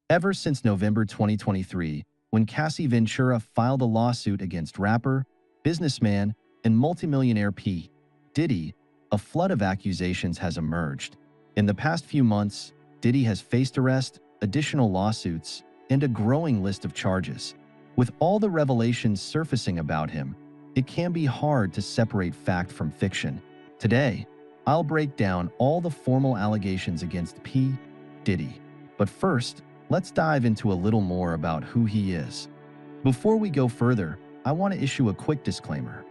Ever since November 2023, when Cassie Ventura filed a lawsuit against rapper, businessman, and multimillionaire P. Diddy, a flood of accusations has emerged. In the past few months, Diddy has faced arrest, additional lawsuits, and a growing list of charges. With all the revelations surfacing about him, it can be hard to separate fact from fiction. Today, I'll break down all the formal allegations against P. Diddy. But first, let's dive into a little more about who he is. Before we go further, I want to issue a quick disclaimer.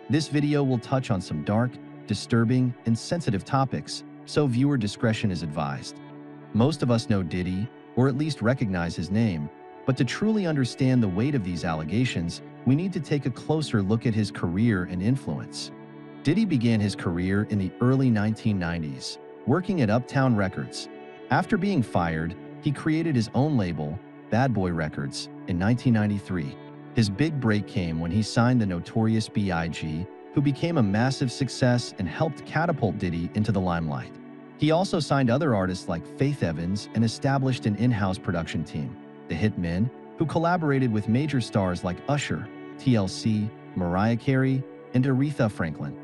This video will touch on some dark, disturbing, and sensitive topics, so viewer discretion is advised. Most of us know Diddy, or at least recognize his name, but to truly understand the weight of these allegations, we need to take a closer look at his career and influence. Diddy began his career in the early 1990s, working at Uptown Records. After being fired, he created his own label, Bad Boy Records, in 1993. His big break came when he signed the notorious B.I.G., who became a massive success and helped catapult Diddy into the limelight. He also signed other artists like Faith Evans and established an in-house production team, the Hitmen, who collaborated with major stars like Usher, TLC, Mariah Carey, and Aretha Franklin.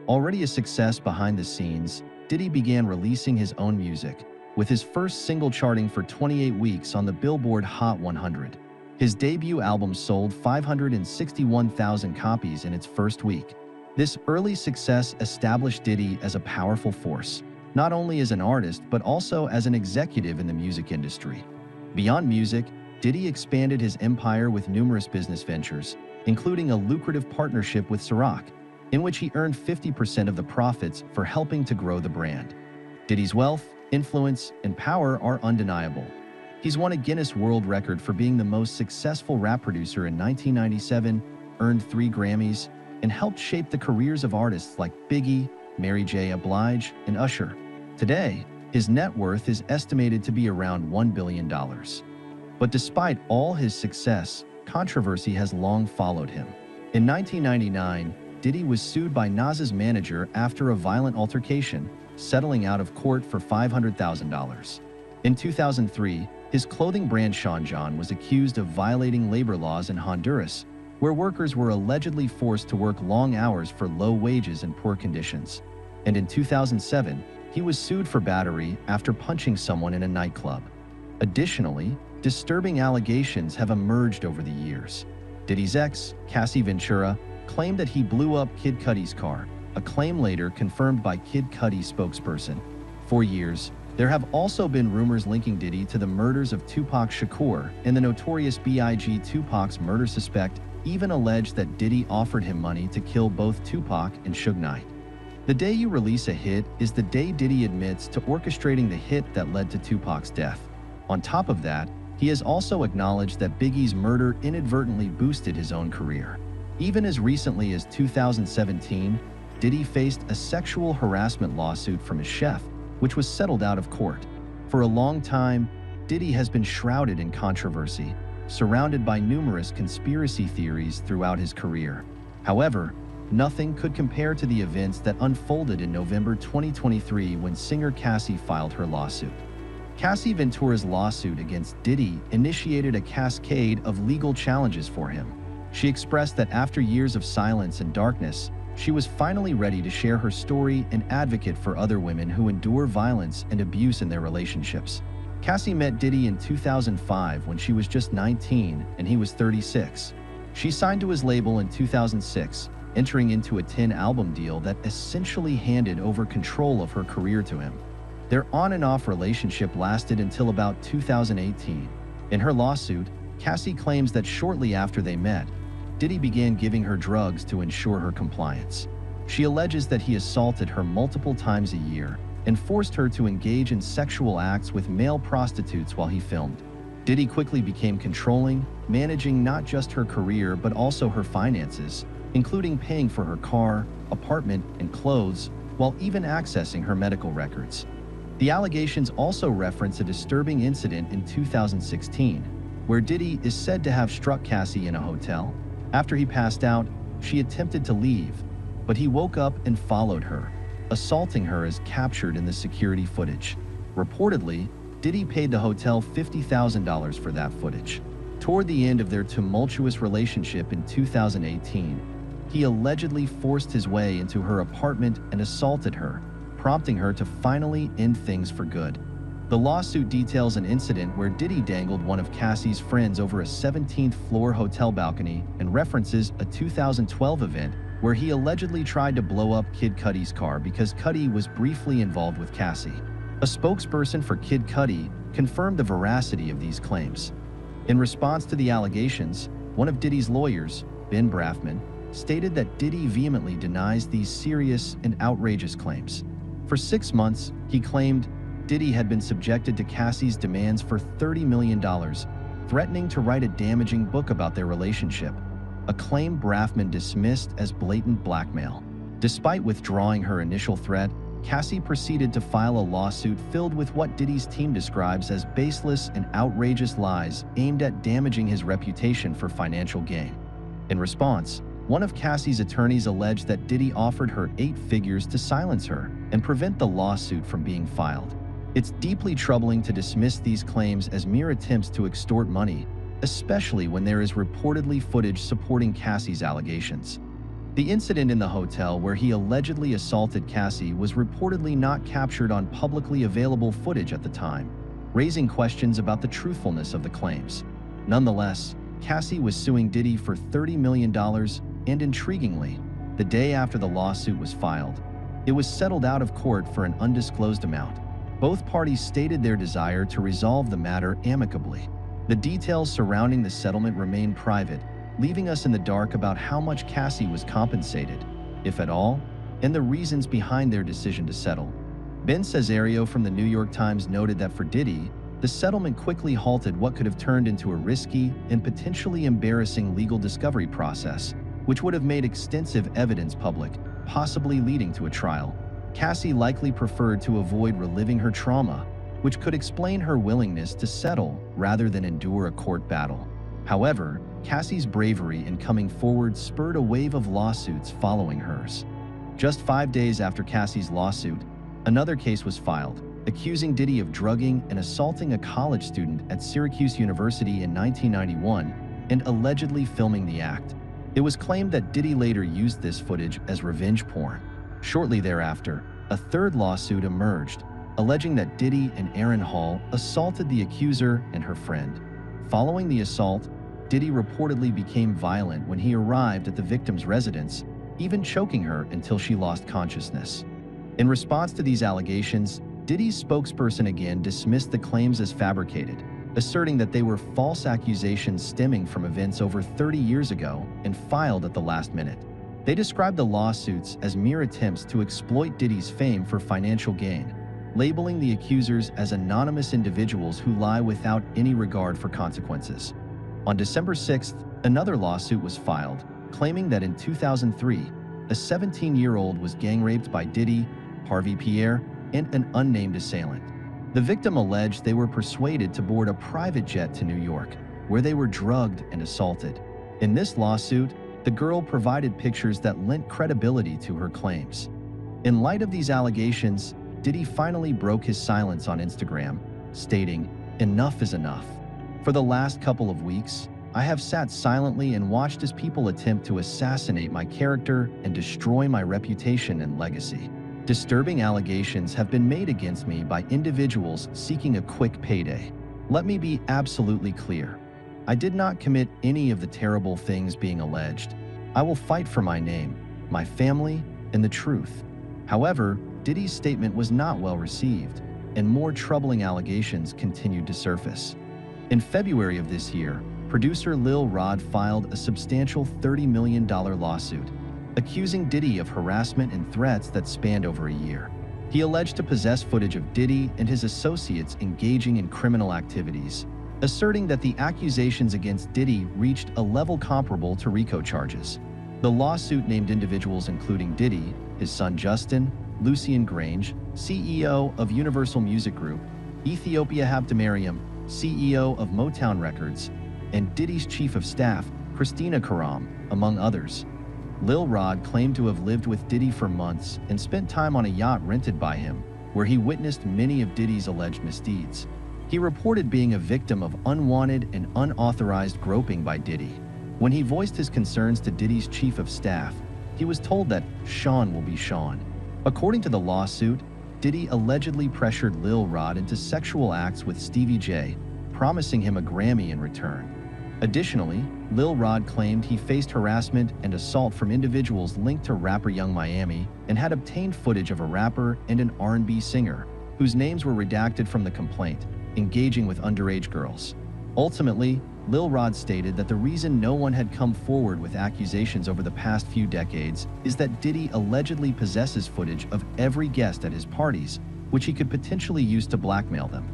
Already a success behind the scenes, Diddy began releasing his own music, with his first single charting for 28 weeks on the Billboard Hot 100. His debut album sold 561,000 copies in its first week. This early success established Diddy as a powerful force, not only as an artist but also as an executive in the music industry. Beyond music, Diddy expanded his empire with numerous business ventures, including a lucrative partnership with Ciroc, in which he earned 50% of the profits for helping to grow the brand. Diddy's wealth, influence, and power are undeniable. He's won a Guinness World Record for being the most successful rap producer in 1997, earned 3 Grammys, and helped shape the careers of artists like Biggie, Mary J. Blige, and Usher. Today, his net worth is estimated to be around $1 billion. But despite all his success, controversy has long followed him. In 1999, Diddy was sued by Nas's manager after a violent altercation, settling out of court for $500,000. In 2003, his clothing brand Sean John was accused of violating labor laws in Honduras, where workers were allegedly forced to work long hours for low wages and poor conditions. And in 2007, he was sued for battery after punching someone in a nightclub. Additionally, disturbing allegations have emerged over the years. Diddy's ex, Cassie Ventura, claimed that he blew up Kid Cudi's car, a claim later confirmed by Kid Cudi's spokesperson. For years, there have also been rumors linking Diddy to the murders of Tupac Shakur, and the notorious B.I.G. Tupac's murder suspect even alleged that Diddy offered him money to kill both Tupac and Suge Knight. The day you release a hit is the day Diddy admits to orchestrating the hit that led to Tupac's death. On top of that, he has also acknowledged that Biggie's murder inadvertently boosted his own career. Even as recently as 2017, Diddy faced a sexual harassment lawsuit from his chef, which was settled out of court. For a long time, Diddy has been shrouded in controversy, surrounded by numerous conspiracy theories throughout his career. However, nothing could compare to the events that unfolded in November 2023 when singer Cassie filed her lawsuit. Cassie Ventura's lawsuit against Diddy initiated a cascade of legal challenges for him. She expressed that after years of silence and darkness, she was finally ready to share her story and advocate for other women who endure violence and abuse in their relationships. Cassie met Diddy in 2005 when she was just 19 and he was 36. She signed to his label in 2006, entering into a 10-album deal that essentially handed over control of her career to him. Their on and off relationship lasted until about 2018. In her lawsuit, Cassie claims that shortly after they met, Diddy began giving her drugs to ensure her compliance. She alleges that he assaulted her multiple times a year and forced her to engage in sexual acts with male prostitutes while he filmed. Diddy quickly became controlling, managing not just her career but also her finances, including paying for her car, apartment, and clothes, while even accessing her medical records. The allegations also reference a disturbing incident in 2016, where Diddy is said to have struck Cassie in a hotel. After he passed out, she attempted to leave, but he woke up and followed her, assaulting her as captured in the security footage. Reportedly, Diddy paid the hotel $50,000 for that footage. Toward the end of their tumultuous relationship in 2018, he allegedly forced his way into her apartment and assaulted her, prompting her to finally end things for good. The lawsuit details an incident where Diddy dangled one of Cassie's friends over a 17th floor hotel balcony and references a 2012 event where he allegedly tried to blow up Kid Cudi's car because Cudi was briefly involved with Cassie. A spokesperson for Kid Cudi confirmed the veracity of these claims. In response to the allegations, one of Diddy's lawyers, Ben Brafman, stated that Diddy vehemently denies these serious and outrageous claims. For 6 months, he claimed Diddy had been subjected to Cassie's demands for $30 million, threatening to write a damaging book about their relationship, a claim Brafman dismissed as blatant blackmail. Despite withdrawing her initial threat, Cassie proceeded to file a lawsuit filled with what Diddy's team describes as baseless and outrageous lies aimed at damaging his reputation for financial gain. In response, one of Cassie's attorneys alleged that Diddy offered her 8 figures to silence her and prevent the lawsuit from being filed. It's deeply troubling to dismiss these claims as mere attempts to extort money, especially when there is reportedly footage supporting Cassie's allegations. The incident in the hotel where he allegedly assaulted Cassie was reportedly not captured on publicly available footage at the time, raising questions about the truthfulness of the claims. Nonetheless, Cassie was suing Diddy for $30 million, and intriguingly, the day after the lawsuit was filed, it was settled out of court for an undisclosed amount. Both parties stated their desire to resolve the matter amicably. The details surrounding the settlement remain private, leaving us in the dark about how much Cassie was compensated, if at all, and the reasons behind their decision to settle. Ben Cesario from the New York Times noted that for Diddy, the settlement quickly halted what could have turned into a risky and potentially embarrassing legal discovery process, which would have made extensive evidence public, possibly leading to a trial. Cassie likely preferred to avoid reliving her trauma, which could explain her willingness to settle rather than endure a court battle. However, Cassie's bravery in coming forward spurred a wave of lawsuits following hers. Just 5 days after Cassie's lawsuit, another case was filed, accusing Diddy of drugging and assaulting a college student at Syracuse University in 1991 and allegedly filming the act. It was claimed that Diddy later used this footage as revenge porn. Shortly thereafter, a third lawsuit emerged, alleging that Diddy and Aaron Hall assaulted the accuser and her friend. Following the assault, Diddy reportedly became violent when he arrived at the victim's residence, even choking her until she lost consciousness. In response to these allegations, Diddy's spokesperson again dismissed the claims as fabricated, asserting that they were false accusations stemming from events over 30 years ago and filed at the last minute. They described the lawsuits as mere attempts to exploit Diddy's fame for financial gain, labeling the accusers as anonymous individuals who lie without any regard for consequences. On December 6th, another lawsuit was filed, claiming that in 2003, a 17-year-old was gang-raped by Diddy, Harvey Pierre, and an unnamed assailant. The victim alleged they were persuaded to board a private jet to New York, where they were drugged and assaulted. In this lawsuit, the girl provided pictures that lent credibility to her claims. In light of these allegations, Diddy finally broke his silence on Instagram, stating, "Enough is enough. For the last couple of weeks, I have sat silently and watched as people attempt to assassinate my character and destroy my reputation and legacy. Disturbing allegations have been made against me by individuals seeking a quick payday. Let me be absolutely clear. I did not commit any of the terrible things being alleged. I will fight for my name, my family, and the truth." However, Diddy's statement was not well received, and more troubling allegations continued to surface. In February of this year, producer Lil Rod filed a substantial $30 million lawsuit, accusing Diddy of harassment and threats that spanned over a year. He alleged to possess footage of Diddy and his associates engaging in criminal activities, asserting that the accusations against Diddy reached a level comparable to RICO charges. The lawsuit named individuals including Diddy, his son Justin, Lucian Grange, CEO of Universal Music Group, Ethiopia Habtemariam, CEO of Motown Records, and Diddy's chief of staff, Christina Karam, among others. Lil Rod claimed to have lived with Diddy for months and spent time on a yacht rented by him, where he witnessed many of Diddy's alleged misdeeds. He reported being a victim of unwanted and unauthorized groping by Diddy. When he voiced his concerns to Diddy's chief of staff, he was told that Sean will be Sean. According to the lawsuit, Diddy allegedly pressured Lil Rod into sexual acts with Stevie J, promising him a Grammy in return. Additionally, Lil Rod claimed he faced harassment and assault from individuals linked to rapper Young Miami and had obtained footage of a rapper and an R&B singer, whose names were redacted from the complaint, engaging with underage girls. Ultimately, Lil Rod stated that the reason no one had come forward with accusations over the past few decades is that Diddy allegedly possesses footage of every guest at his parties, which he could potentially use to blackmail them.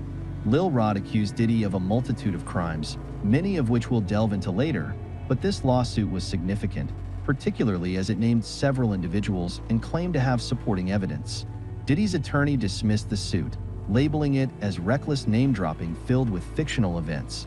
Lil Rod accused Diddy of a multitude of crimes, many of which we'll delve into later, but this lawsuit was significant, particularly as it named several individuals and claimed to have supporting evidence. Diddy's attorney dismissed the suit, labeling it as reckless name-dropping filled with fictional events.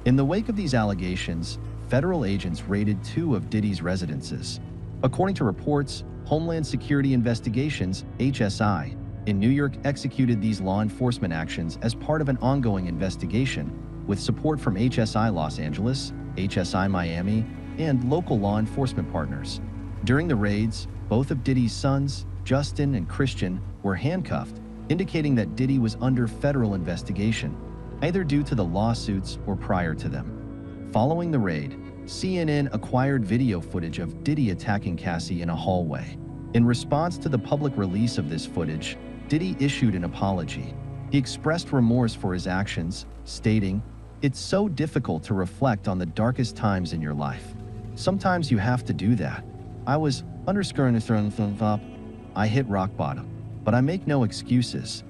In the wake of these allegations, federal agents raided 2 of Diddy's residences. According to reports, Homeland Security Investigations, HSI, in New York executed these law enforcement actions as part of an ongoing investigation, with support from HSI Los Angeles, HSI Miami, and local law enforcement partners. During the raids, both of Diddy's sons, Justin and Christian, were handcuffed, indicating that Diddy was under federal investigation, either due to the lawsuits or prior to them. Following the raid, CNN acquired video footage of Diddy attacking Cassie in a hallway. In response to the public release of this footage, Diddy issued an apology. He expressed remorse for his actions, stating, "It's so difficult to reflect on the darkest times in your life. Sometimes you have to do that. I was up. I hit rock bottom, but I make no excuses.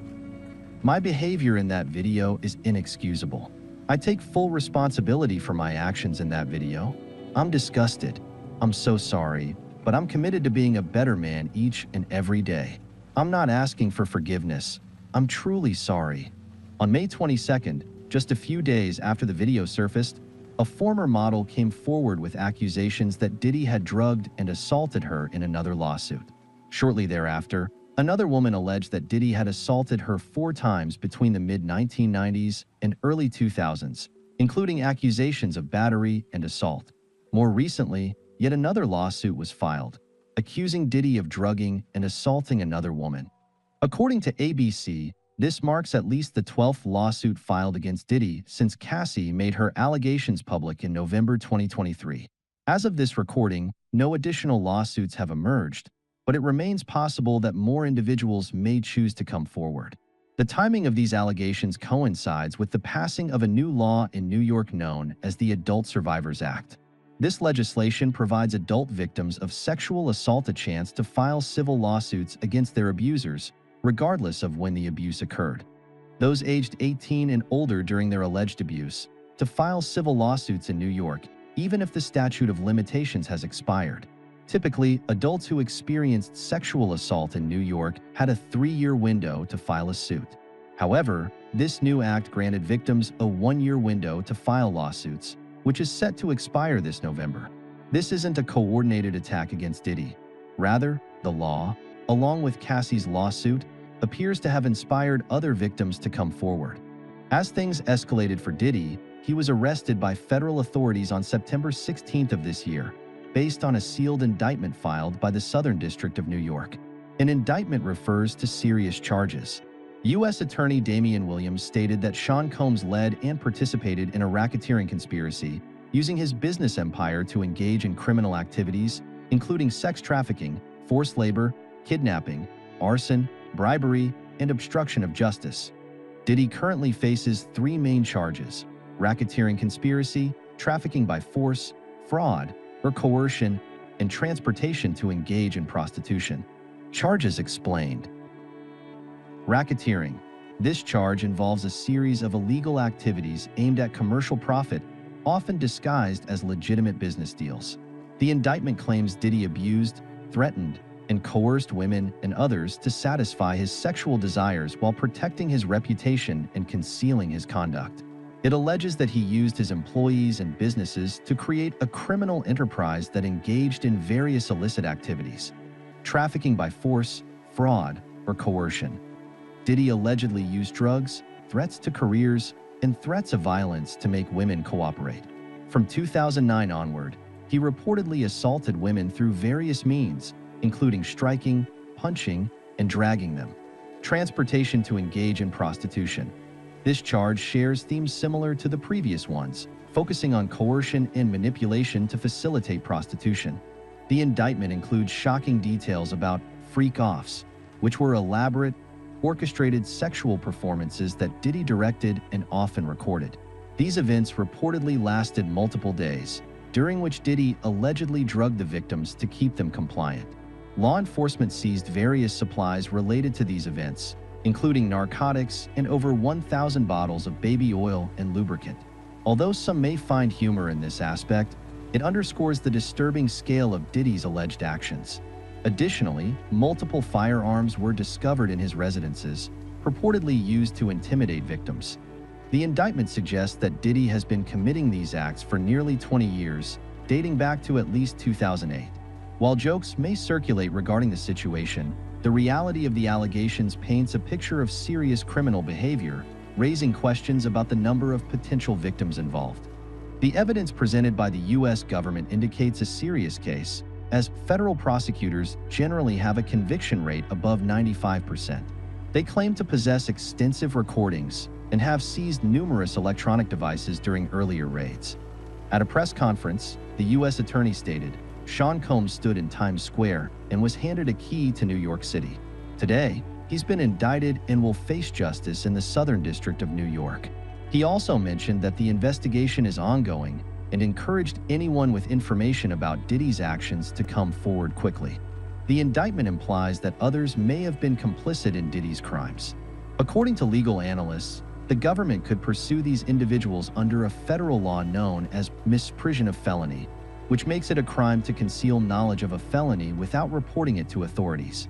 My behavior in that video is inexcusable. I take full responsibility for my actions in that video. I'm disgusted. I'm so sorry, but I'm committed to being a better man each and every day. I'm not asking for forgiveness. I'm truly sorry." On May 22nd, just a few days after the video surfaced, a former model came forward with accusations that Diddy had drugged and assaulted her in another lawsuit. Shortly thereafter, another woman alleged that Diddy had assaulted her 4 times between the mid-1990s and early 2000s, including accusations of battery and assault. More recently, yet another lawsuit was filed, accusing Diddy of drugging and assaulting another woman. According to ABC, this marks at least the 12th lawsuit filed against Diddy since Cassie made her allegations public in November 2023. As of this recording, no additional lawsuits have emerged, but it remains possible that more individuals may choose to come forward. The timing of these allegations coincides with the passing of a new law in New York known as the Adult Survivors Act. This legislation provides adult victims of sexual assault a chance to file civil lawsuits against their abusers, regardless of when the abuse occurred. Those aged 18 and older during their alleged abuse, to file civil lawsuits in New York, even if the statute of limitations has expired. Typically, adults who experienced sexual assault in New York had a 3-year window to file a suit. However, this new act granted victims a 1-year window to file lawsuits, which is set to expire this November. This isn't a coordinated attack against Diddy. Rather, the law, along with Cassie's lawsuit, appears to have inspired other victims to come forward. As things escalated for Diddy, he was arrested by federal authorities on September 16th of this year, based on a sealed indictment filed by the Southern District of New York. An indictment refers to serious charges. U.S. Attorney Damian Williams stated that Sean Combs led and participated in a racketeering conspiracy, using his business empire to engage in criminal activities, including sex trafficking, forced labor, kidnapping, arson, bribery, and obstruction of justice. Diddy currently faces 3 main charges: racketeering conspiracy, trafficking by force, fraud, or coercion, and transportation to engage in prostitution. Charges explained. Racketeering. This charge involves a series of illegal activities aimed at commercial profit, often disguised as legitimate business deals. The indictment claims Diddy abused, threatened, and coerced women and others to satisfy his sexual desires while protecting his reputation and concealing his conduct. It alleges that he used his employees and businesses to create a criminal enterprise that engaged in various illicit activities: trafficking by force, fraud, or coercion. Diddy allegedly used drugs, threats to careers and threats of violence to make women cooperate. From 2009 onward, he reportedly assaulted women through various means, including striking, punching, and dragging them. Transportation to engage in prostitution. This charge shares themes similar to the previous ones, focusing on coercion and manipulation to facilitate prostitution. The indictment includes shocking details about freak-offs, which were elaborate, orchestrated sexual performances that Diddy directed and often recorded. These events reportedly lasted multiple days, during which Diddy allegedly drugged the victims to keep them compliant. Law enforcement seized various supplies related to these events, including narcotics and over 1,000 bottles of baby oil and lubricant. Although some may find humor in this aspect, it underscores the disturbing scale of Diddy's alleged actions. Additionally, multiple firearms were discovered in his residences, purportedly used to intimidate victims. The indictment suggests that Diddy has been committing these acts for nearly 20 years, dating back to at least 2008. While jokes may circulate regarding the situation, the reality of the allegations paints a picture of serious criminal behavior, raising questions about the number of potential victims involved. The evidence presented by the U.S. government indicates a serious case, as federal prosecutors generally have a conviction rate above 95%. They claim to possess extensive recordings and have seized numerous electronic devices during earlier raids. At a press conference, the U.S. attorney stated, Sean Combs stood in Times Square and was handed a key to New York City. Today, he's been indicted and will face justice in the Southern District of New York. He also mentioned that the investigation is ongoing and encouraged anyone with information about Diddy's actions to come forward quickly. The indictment implies that others may have been complicit in Diddy's crimes. According to legal analysts, the government could pursue these individuals under a federal law known as misprision of felony, which makes it a crime to conceal knowledge of a felony without reporting it to authorities.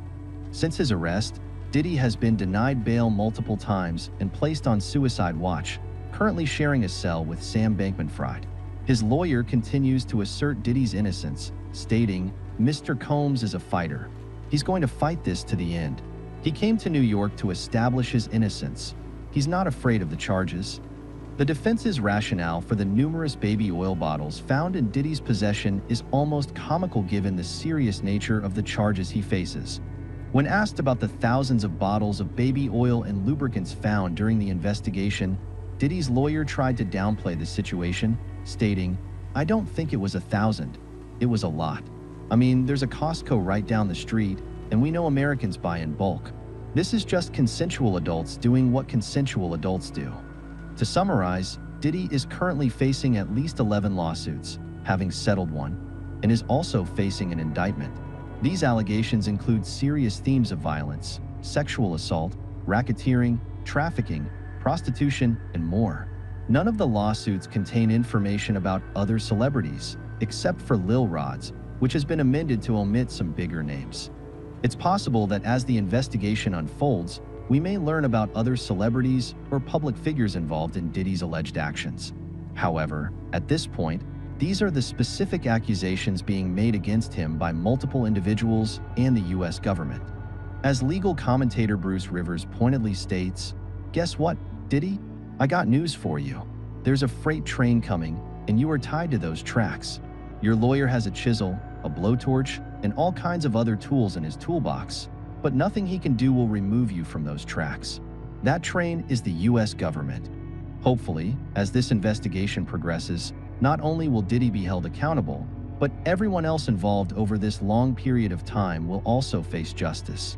Since his arrest, Diddy has been denied bail multiple times and placed on suicide watch, currently sharing a cell with Sam Bankman-Fried. His lawyer continues to assert Diddy's innocence, stating, Mr. Combs is a fighter. He's going to fight this to the end. He came to New York to establish his innocence. He's not afraid of the charges. The defense's rationale for the numerous baby oil bottles found in Diddy's possession is almost comical given the serious nature of the charges he faces. When asked about the thousands of bottles of baby oil and lubricants found during the investigation, Diddy's lawyer tried to downplay the situation, stating, I don't think it was 1,000. It was a lot. I mean, there's a Costco right down the street, and we know Americans buy in bulk. This is just consensual adults doing what consensual adults do. To summarize, Diddy is currently facing at least 11 lawsuits, having settled one, and is also facing an indictment. These allegations include serious themes of violence, sexual assault, racketeering, trafficking, prostitution, and more. None of the lawsuits contain information about other celebrities, except for Lil Rod's, which has been amended to omit some bigger names. It's possible that as the investigation unfolds, we may learn about other celebrities or public figures involved in Diddy's alleged actions. However, at this point, these are the specific accusations being made against him by multiple individuals and the U.S. government. As legal commentator Bruce Rivers pointedly states, guess what, Diddy? I got news for you. There's a freight train coming, and you are tied to those tracks. Your lawyer has a chisel, a blowtorch, and all kinds of other tools in his toolbox, but nothing he can do will remove you from those tracks. That train is the U.S. government. Hopefully, as this investigation progresses, not only will Diddy be held accountable, but everyone else involved over this long period of time will also face justice.